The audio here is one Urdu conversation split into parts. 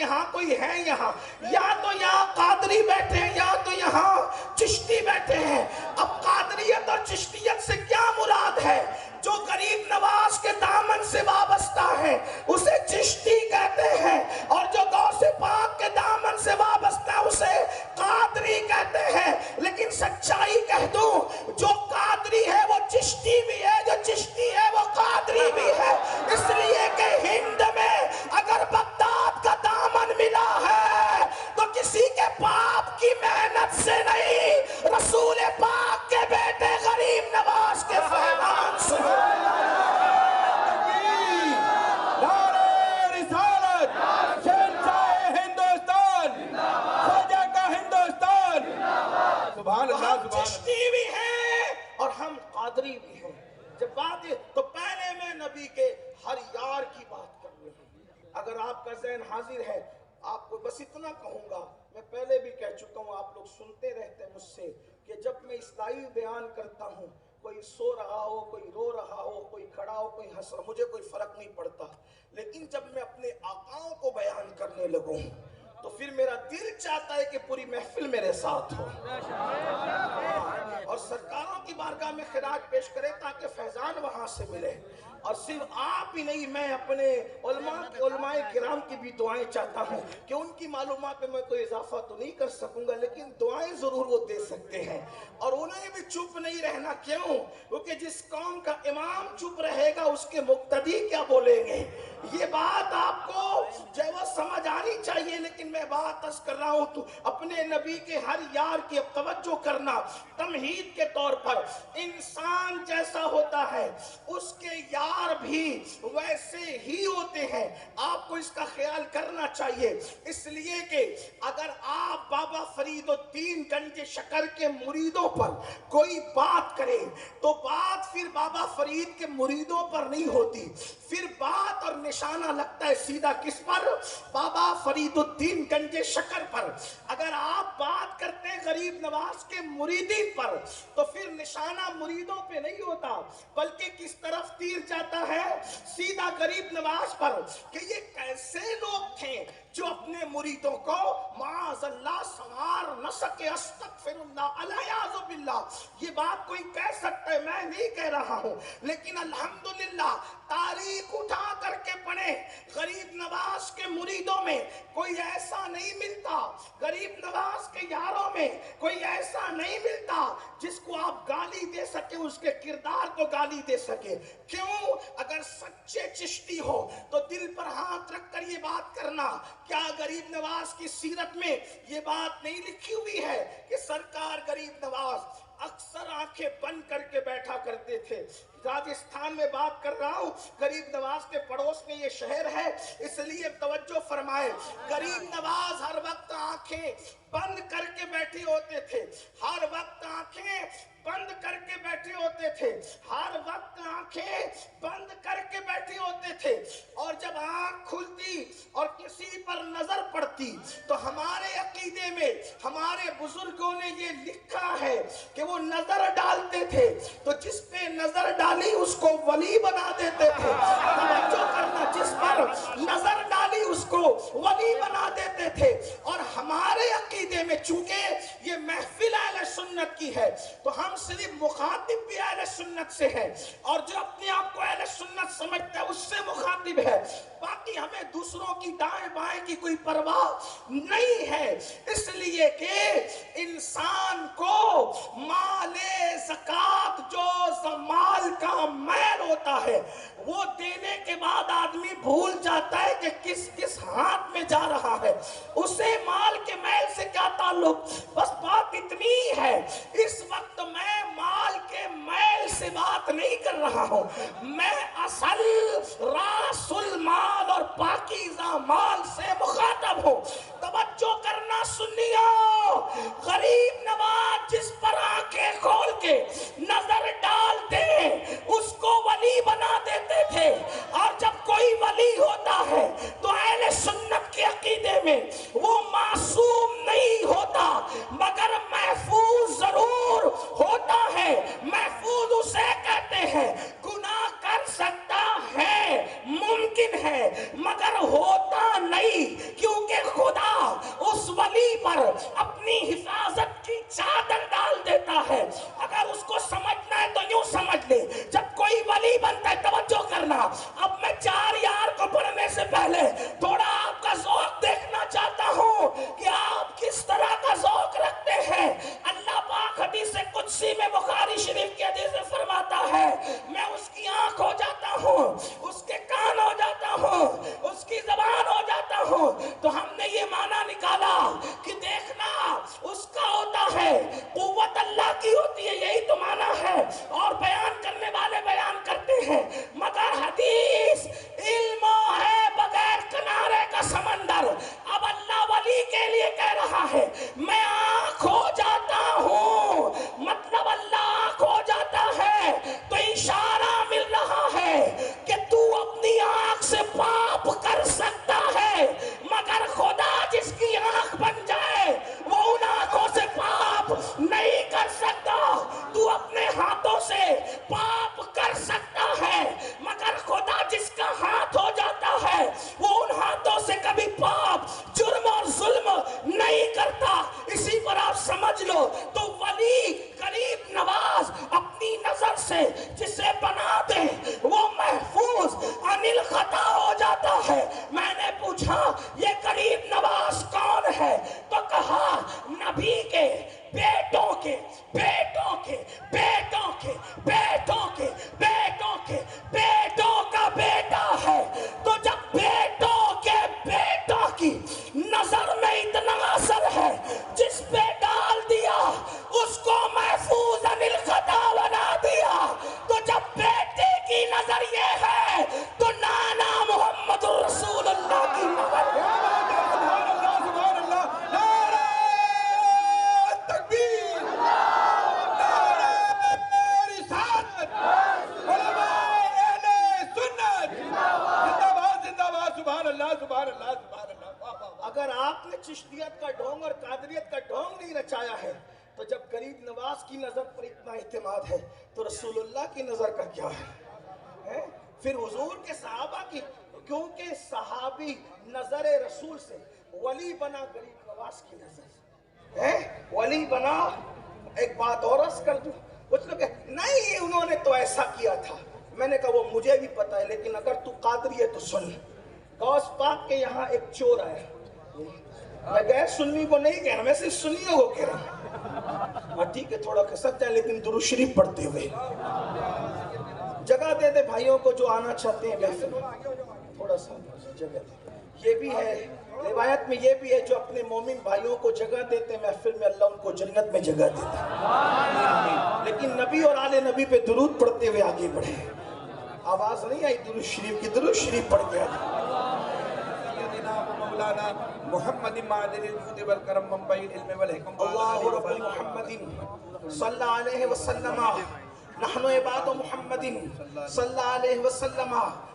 یہاں کوئی ہے یہاں، یا تو یہاں قادری بیٹھے ہیں یا تو یہاں چشتی بیٹھے ہیں. اب قادریت اور چشتیت سے کیا مراد ہے؟ جو غریب نواز کے دامن سے وابستہ ہے اسے چشتی کہتے ہیں، اور جو غوث پاک کے دامن سے وابستہ ہے اسے قادری کہتے ہیں. لیکن سچائی کہہ دوں، جو قادری ہے وہ چشتی بھی ہے، جو چشتی ہے وہ قادری بھی ہے. اس لیے کہ ہند میں اگر بغداد کا دامن ملا ہے تو کسی کے باپ کی محنت سے نہیں، رسول پاک کے بیٹے غریب نواز کے فیضان سے. ہم چشتی بھی ہیں اور ہم قادری بھی ہیں. جب بات ہے تو پہلے میں نبی کے ہر یار کی بات کر رہی ہوں. اگر آپ کا ذہن حاضر ہے، آپ کو بس اتنا کہوں گا، میں پہلے بھی کہہ چکا ہوں، آپ لوگ سنتے رہتے ہیں مجھ سے کہ جب میں اسلائی بیان کرتا ہوں، کوئی سو رہا ہو، کوئی رو رہا ہو، کوئی کھڑا ہو، کوئی ہنس رہا ہو، مجھے کوئی فرق نہیں پڑتا. لیکن جب میں اپنے آقاؤں کو بیان کرنے لگوں تو پھر میرا دل چاہتا ہے کہ پوری محفل میرے ساتھ ہو اور سرکاروں کی بارگاہ میں خراج پیش کرے تاکہ فیضان وہاں سے ملے. اور صرف آپ ہی نہیں، میں اپنے علماء کرام کی بھی دعائیں چاہتا ہوں کہ ان کی معلومات میں کوئی اضافہ تو نہیں کر سکوں گا لیکن دعائیں ضرور وہ دے سکتے ہیں. اور انہیں بھی چپ نہیں رہنا. کیوں؟ کیونکہ جس قوم کا امام چپ رہے گا اس کے مقتدی کیا بولیں گے. یہ بات آپ کو جو وہ سمجھ آنی چاہیے. لیکن میں بات عرض کر رہا ہوں تو اپنے نبی کے ہر یار کی اب توجہ کرنا. تمہید کے طور پر انسان جیسا ہوتا ہے اس کے یار بھی ویسے ہی ہوتے ہیں. آپ کو اس کا خیال کرنا چاہیے. اس لیے کہ اگر آپ بابا فرید الدین گنج شکر کے مریدوں پر کوئی بات کرے تو بات پھر بابا فرید کے مریدوں پر نہیں ہوتی، پھر بات اور نشانہ لگتا ہے سیدھا کس پر؟ بابا فرید الدین گنج شکر پر. اگر آپ بات کرتے ہیں غریب نواز کے مریدین پر تو پھر نشانہ مریدوں پہ نہیں ہوتا بلکہ کس طرف تیر جاتا ہے؟ سیدھا غریب نواز پر. کہ یہ کیسے لوگ تھے جو اپنے مریدوں کو معاذ اللہ سنوار نہ سکے. استغفر اللہ الیاذ باللہ. یہ بات کوئی کہہ سکتا ہے، میں نہیں کہہ رہا ہوں، لیکن الحمدللہ تاریخ اٹھا کر کے پڑھیں. غریب نواز کے مریدوں میں کوئی ایسا نہیں ملتا، غریب نواز کے یاروں میں کوئی ایسا نہیں ملتا جس کو آپ گالی دے سکے، اس کے کردار کو گالی دے سکے. کیوں؟ اگر سچے چشتی ہو تو دل پر ہاتھ رکھ کر یہ بات کرنا، کیا غریب نواز کی سیرت میں یہ بات نہیں لکھی ہوئی ہے کہ سرکار غریب نواز اکثر آنکھیں بند کر کے بیٹھا کرتے تھے؟ راجستھان میں بات کر رہا ہوں، غریب نواز کے پڑوس میں یہ شہر ہے، اس لیے توجہ فرمائے. غریب نواز ہر وقت آنکھیں بند کر کے بیٹھے ہوتے تھے، ہر وقت آنکھیں بند کر کے بیٹھے ہوتے تھے، ہر وقت آنکھیں بند کر کے بیٹھے ہوتے تھے. اور جب آنکھ کھلتی اور کسی پر نظر پڑتی تو ہمارے عقیدے میں ہمارے بزرگوں نے یہ لکھا ہے کہ وہ نظر ڈالتے تھے تو جس پہ نظر ڈالی اس کو ولی بنا دیتے تھے. توجہ کرنا، جس پر نظر ڈالی اس کو ولی بنا دیتے تھے. اور ہمارے عقیدے میں چونکہ یہ محفل اہل سنت کی ہے تو ہم صرف مخاطب بھی اہل سنت سے ہے، اور جو اپنے آپ کو اہل سنت سمجھتا ہے اس سے مخاطب ہے. باقی ہمیں دوسروں کی دائیں بائیں کی کوئی پرواہ نہیں ہے. اس لیے کہ انسان کو مال زکات جو مال کا میل ہوتا ہے وہ دینے کے بعد آدمی بھول جاتا ہے کہ کس کس ہاتھ میں جا رہا ہے. اسے مال کے میل سے کیا تعلق؟ بس بات اتنی ہے. اس وقت میں مال کے میل سے بات نہیں کر رہا ہوں، میں اصل راس المال اور پاکیزہ مال سے مخاطب ہوں. توجہ کرنا سنیو، غریب نواز جس پر آنکھیں کھول کے نظر ڈال دے اس کو ولی بنا دیتے تھے. اور جب کوئی ولی ہوتا ہے تو اہل سنت کے عقیدے میں وہ معصوم نہیں ہوتا مگر محفوظ ضرور ہوتا ہے. محفوظ اسے کہتے ہیں گناہ کر سکتا ہے، ممکن ہے، مگر ہوتا نہیں، کیونکہ پر اپنی حفاظت کی چادر ڈال دیتا ہے. اگر اس کو سمجھنا ہے تو یوں سمجھ لے, جب کوئی ولی بنتا ہے, توجہ کرنا, اب میں 4 یار کو پڑھنے سے پہلے تھوڑا آپ کا ذوق دیکھنا چاہتا ہوں کہ آپ کس طرح کا ذوق رکھتے ہیں. اللہ پاک حدیث قدسی میں بخاری شریف کی حدیث میں فرماتا ہے, میں اس کی آنکھ ہو جاتا ہوں, اس کے کان ہو جاتا ہوں, اس کی زبان ہو جاتا ہوں. تو ہم نے یہ معنی نکالا کہ دیکھنا اس کا ہوتا ہے, قوت اللہ کی ہوتی ہے, یہی تو معنی ہے. اور بیان کرنے والے بیان کرتے ہیں, مگر حدیث علم ہے بغیر کنارے کا سمندر. اب اللہ ولی کے لیے کہہ رہا ہے, میں آنکھ ہو جاتا ہوں, مطلب اللہ آنکھ ہو جاتا ہے تو اشارہ مل رہا ہے کہ تو اپنی آنکھ سے پاپ کر سکتا ہے, مگر خدا جس کی آنکھ بن جائے وہ ان آنکھوں سے پاپ نہیں کر سکتا. تو اپنے ہاتھوں سے پاپ کر سکتا ہے, مگر خدا جس کا ہاتھ ہو جاتا ہے وہ ان ہاتھوں سے کبھی پاپ, جرم اور ظلم نہیں کرتا. اسی پر آپ سمجھ لو تو ولی غریب نواز اپنی نظر سے جسے بنا دے وہ محفوظ عن الخطا ہو جاتا ہے. میں نے پوچھا یہ غریب نواز کون ہے, تو کہا نبی کے بیٹوں کے بیٹوں کے بیٹوں کے بیٹوں کے بیٹوں کے بیٹوں کا بیٹا ہے. تو جب بیٹوں کے بیٹا کی نظر میں اتنا اثر ہے, جس پہ ڈال دیا اس کو محفوظ عن الخطا بنا دیا. تو جب بیٹے کی نظر یہ ہے تو نانا محمد رسول اللہ کی نظر اگر آپ نے چشتیت کا ڈھونگ اور قادریت کا ڈھونگ نہیں رچایا ہے تو جب غریب نواز کی نظر پر اتنا اعتماد ہے تو رسول اللہ کی نظر کا کیا ہے؟ پھر حضور کے صحابہ کی, کیونکہ صحابی نظر رسول سے ولی بنا, غریب نواز کی نظر ہے ولی بنا. ایک بات اور عرض کر دوں, کچھ لوگ نہیں انہوں نے تو ایسا کیا تھا. میں نے کہا وہ مجھے بھی پتا ہے, لیکن اگر تو قادری ہے تو سن. غوث پاک کے یہاں ایک چور آیا, میں غیر سنی کو نہیں کہہ رہا, میں صرف سنیوں کو کہہ رہا ہوں. ٹھیک ہے تھوڑا کھسک جائے لیکن درود شریف پڑھتے ہوئے. جگہ دے دے بھائیوں کو جو آنا چاہتے ہیں محفل میں, تھوڑا سا جگہ دے. یہ بھی ہے روایت میں, یہ بھی ہے جو اپنے مومن بھائیوں کو جگہ دیتے ہیں محفل میں, اللہ ان کو جنت میں جگہ دیتا ہے. لیکن نبی اور آل نبی پہ درود پڑھتے ہوئے آگے بڑھے. آواز نہیں آئی درود شریف کی, درود شریف پڑھ کے آگے. مولانا محمد معدل الجود والکرم منبع العلم والحکم اللہ رب محمد صلی علیہ وسلم نحن عباد محمد صلی علیہ وسلم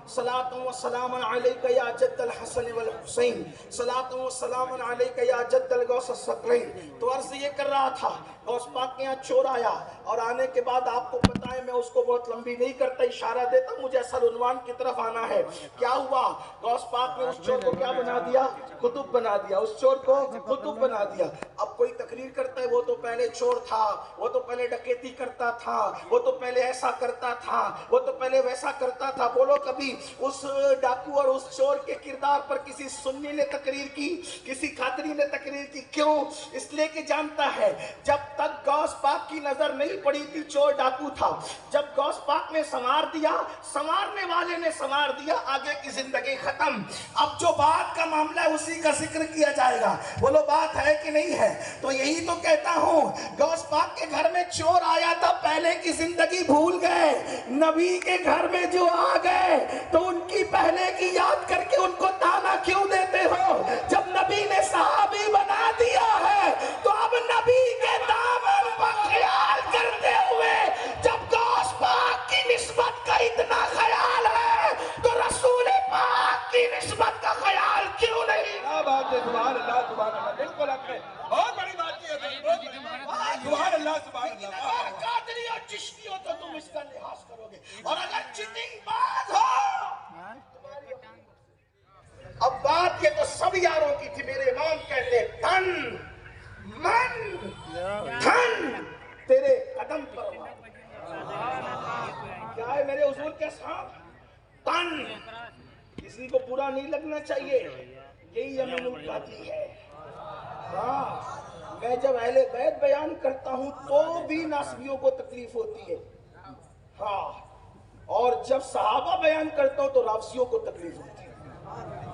صلاۃ و سلام علیک یا جد الحسن والحسین صلاۃ و سلام علیک یا جد الغوث الثقلین. تو عرض یہ کر رہا تھا, غوث پاک کے یہاں چور آیا اور آنے کے بعد آپ کو پتا ہے میں اس کو بہت لمبی نہیں کرتا, اشارہ دیتا, مجھے اصل عنوان کی طرف آنا ہے. کیا ہوا, غوث پاک نے اس چور کو کیا بنا دیا, قطب بنا دیا. اس چور کو قطب بنا دیا. اب کوئی تقریر کرتا ہے وہ تو پہلے چور تھا, وہ تو پہلے ڈکیتی کرتا تھا, وہ تو پہلے ایسا کرتا تھا, وہ تو پہلے ویسا کرتا تھا. بولو کبھی اس ڈاکو اور اس چور کے کردار پر کسی سنی نے تقریر کی, کسی قادری نے تقریر کی؟ کیوں؟ اس لیے کہ جانتا ہے جب تک غوث پاک کی نظر نہیں پڑی تھی چور ڈاکو تھا. جب غوث پاک نے سنوار دیا, سنوارنے والے نے سنوار دیا, آگے کی زندگی ختم. اب جو بات کا معاملہ ہے اسی کا ذکر کیا جائے گا. بولو بات ہے کہ نہیں ہے؟ تو یہی تو کہتا ہوں, غوث پاک کے گھر میں چور آیا تھا, پہلے کی زندگی بھول گئے. نبی کے گھر میں جو آ گئے تو ان کی پہلے کی یاد کر کے ان کو تانا کیوں دیتے ہو؟ جب نبی نے صحابی بنا دیا ہے تو اب نبی کے دامن پر خیال کرتے ہوئے جب غوث پاک کی نسبت کا اتنا خیال ہے تو رسول پاک کی نسبت کا خیال کیوں نہیں؟ کیا بات ہے, سبحان اللہ سبحان اللہ, بالکل حق ہے, بہت بڑی بات کی ہے, سبحان اللہ سبحان اللہ. اگر قادری اور چشتی ہو تو تم اس کا لحاظ کرو گے, اور اگر چٹنگ باز ہو. اب بات یہ تو سب یاروں کی تھی, میرے امام کہتے تن من دھن تیرے قدم پر کیا ہے میرے حضور کے اصحاب؟ تن. کسی کو برا نہیں لگنا چاہیے, یہی امین القادری ہے. ہاں میں جب اہل بیت بیان کرتا ہوں تو بھی ناصبیوں کو تکلیف ہوتی ہے, ہاں, اور جب صحابہ بیان کرتا ہوں تو رافضیوں کو تکلیف ہوتی ہے,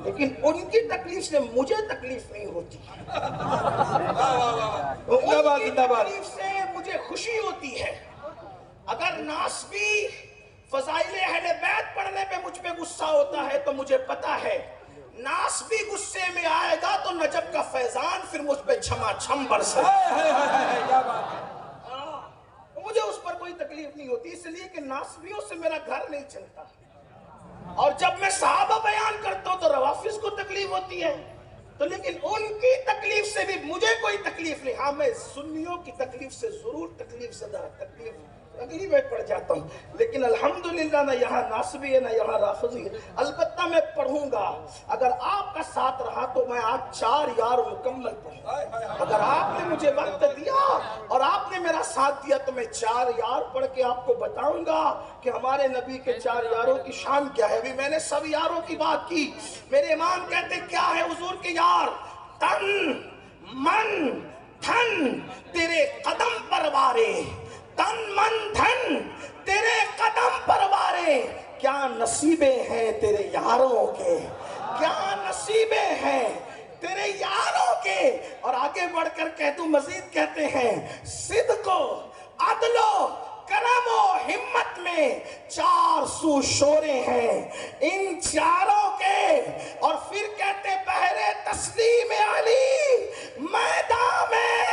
لیکن ان کی تکلیف سے مجھے تکلیف نہیں ہوتی. ان کی تکلیف سے مجھے خوشی ہوتی ہے. اگر ناصبی فضائل اہل بیت پڑھنے پہ مجھ پہ غصہ ہوتا ہے تو مجھے پتا ہے ناصبی غصے میں آئے گا تو نجف کا فیضان پھر مجھ پہ چھما چھم برسے. مجھے اس پر کوئی تکلیف نہیں ہوتی, اس لیے کہ ناصبیوں سے میرا گھر نہیں چلتا. اور جب میں صحابہ بیان کرتا ہوں تو روافض کو تکلیف ہوتی ہے, تو لیکن ان کی تکلیف سے بھی مجھے کوئی تکلیف نہیں. ہاں میں سنیوں کی تکلیف سے ضرور تکلیف میں پڑ جاتا ہوں, لیکن الحمدللہ نہ یہاں ناصبی ہے نہ یہاں رافضی ہے. البتہ میں پڑھوں گا, اگر آپ کا ساتھ رہا تو میں آج 4 یار مکمل پڑھوں. اگر آپ نے مجھے وقت دیا اور آپ نے میرا ساتھ دیا تو میں 4 یار پڑھ کے آپ کو بتاؤں گا کہ ہمارے نبی کے 4 یاروں کی شان کیا ہے. ابھی میں نے سب یاروں کی بات کی, میرے امام کہتے کیا ہے حضور کے یار؟ تن من دھن تیرے قدم پر وارے, تن من دھن تیرے قدم پر وارے. کیا نصیبیں ہیں تیرے یاروں کے, کیا نصیبیں ہیں تیرے یاروں کے. اور آگے بڑھ کر کہہ دوں, مزید کہتے ہیں صدق و عدل و کرم و ہمت میں 4 سو شورے ہیں ان چاروں کے. اور پھر کہتے بہرے تسلیم علی میدان میں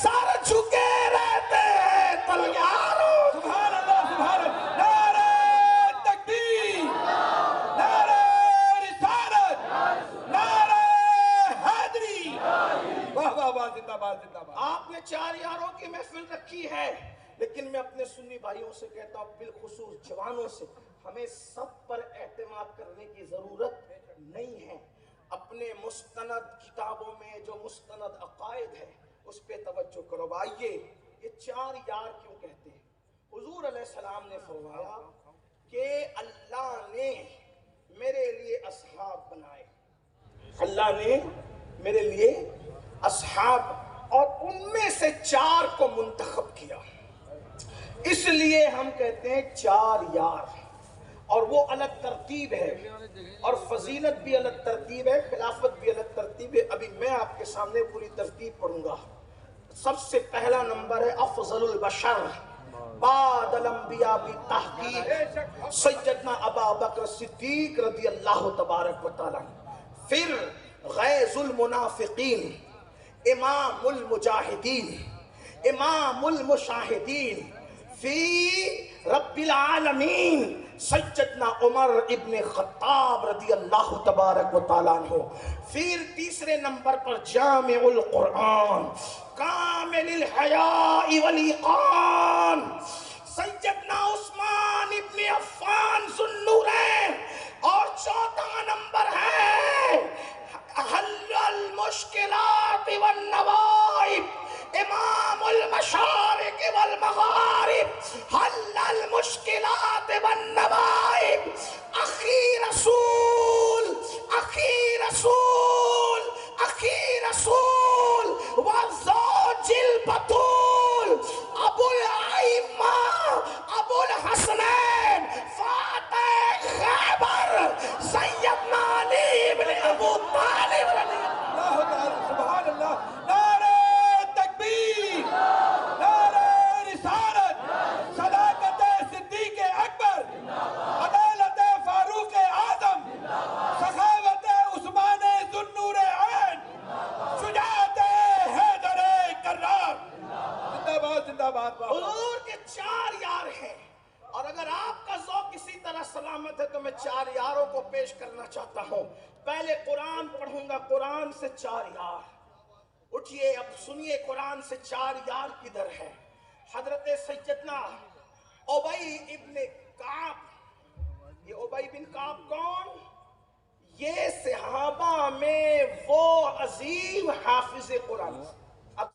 سر جھکے رہتے ہیں تلیاروں. سبحان اللہ, سبحان اللہ. نعرہ تکبیر, نعرہ رسالت, نعرہ حیدری. واہ واہ واہ, زندہ باد, زندہ باد. آپ نے 4 یاروں کی محفل رکھی ہے, لیکن میں اپنے سنی بھائیوں سے کہتا ہوں, بالخصوص جوانوں سے, ہمیں سب پر اعتماد کرنے کی ضرورت نہیں ہے. اپنے مستند کتابوں میں جو مستند عقائد ہے اس پہ توجہ کرو. آئیے, یہ 4 یار کیوں کہتے ہیں؟ حضور علیہ السلام نے فرمایا کہ اللہ نے میرے لیے اصحاب بنائے, اللہ نے میرے لیے اصحاب, اور ان میں سے 4 کو منتخب کیا. اس لیے ہم کہتے ہیں 4 یار, اور وہ الگ ترتیب ہے, اور فضیلت بھی الگ ترتیب ہے, خلافت بھی الگ ترتیب ہے. ابھی میں آپ کے سامنے پوری ترتیب پڑھوں گا. سب سے پہلا نمبر ہے افضل البشر بعد الانبیاء بالتحقیق سیدنا ابا بکر صدیق رضی اللہ تبارک و تعالی. پھر غیظ المنافقین, امام المجاہدین, امام المشاہدین فی رب العالمین سیدنا عمر ابن خطاب رضی اللہ تبارک و تعالیٰ عنہ. پھر تیسرے نمبر پر جامع القرآن کامل الحیاء والایقان سیدنا عثمان ابن عفان ذو النورین. اور چوتھا نمبر ہے حل المشکلات والنوائب امام المشارق والمغارب حل المشکلات والنوائب. اخی رسول, اخی رسول, اخی رسول والزوج البطول ابو الائمہ ابو الحسنین فاتح خیبر سیدنا علی بن ابو طالب رضی اللہ تعالی. سبحان اللہ. نعرہ تکبیر, نعرہ رسالت, صداقت صدیق اکبر, عدالت فاروق اعظم, سخاوت عثمان ذو النورین, شجاعت حیدر کرار. زندہ باد, زندہ باد. حضور کے 4 یار ہیں, اور اگر آپ کا ذوق کسی طرح سلامت ہے تو میں 4 یاروں کو پیش کرنا چاہتا ہوں. پہلے قرآن پڑھوں گا, قرآن سے 4 یار. اٹھئے اب سنیے قرآن سے 4 یار کدھر ہے. حضرت سیدنا ابی ابن کعب. یہ ابی بن کعب کون؟ یہ صحابہ میں وہ عظیم حافظ قرآن,